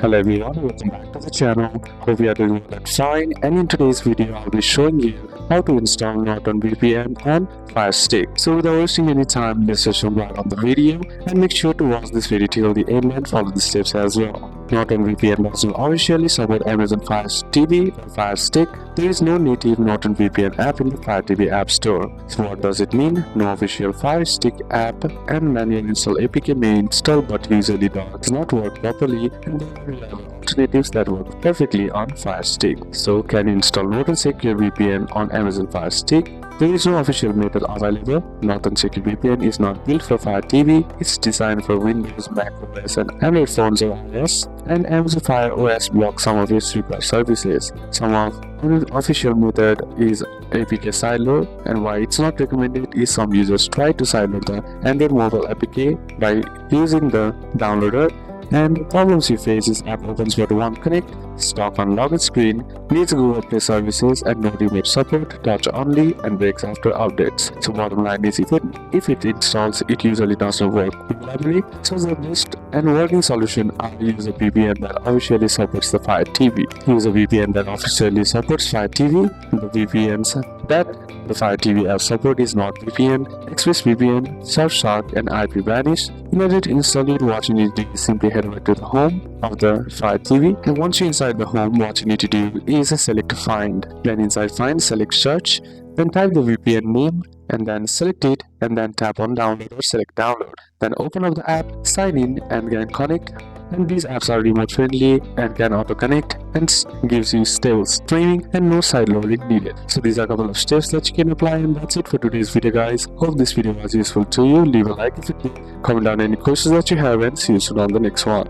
Hello everyone, welcome back to the channel. Hope you are doing well and fine, and in today's video I'll be showing you how to install Norton VPN on Firestick. So without wasting any time, let's just jump right on the video and make sure to watch this video till the end and follow the steps as well. Norton VPN does not officially support Amazon Fire TV or Firestick. There is no native Norton VPN app in the Fire TV App Store. So what does it mean? No official Firestick app and manual install APK may install but usually does not work properly, and there are reliable alternatives that work perfectly on Firestick. So can you install Norton Secure VPN on Amazon Firestick? There is no official method available. Norton Secure VPN is not built for Fire TV. It's designed for Windows, Mac OS, and Android phones or iOS, and Amazon Fire OS blocks some of its required services. Some of the official method is APK sideload, and why it's not recommended is some users try to sideload the Android mobile APK by using the downloader, and the problems you face is app opens but won't connect, stuck on login screen, needs Google Play services and no remote support, touch only, and breaks after updates. So bottom line is if it installs, it usually does not work reliably. So the best and working solution are use a VPN that officially supports the Fire TV. Use a VPN that officially supports Fire TV. The VPNs that the Fire TV app support is NordVPN, ExpressVPN, Surfshark, and IPVanish. In order to install it, what you need to do is simply head over to the home of the Fire TV, and once you're inside the home, what you need to do is select Find. Then inside Find, select Search, then type the VPN name and then select it, and then tap on Download or select Download. Then open up the app, sign in, and then connect. And these apps are remote friendly and can auto connect and gives you stable streaming and no side loading needed. So these are a couple of steps that you can apply, and that's it for today's video, guys. Hope this video was useful to you. Leave a like if it did, comment down any questions that you have, and see you soon on the next one.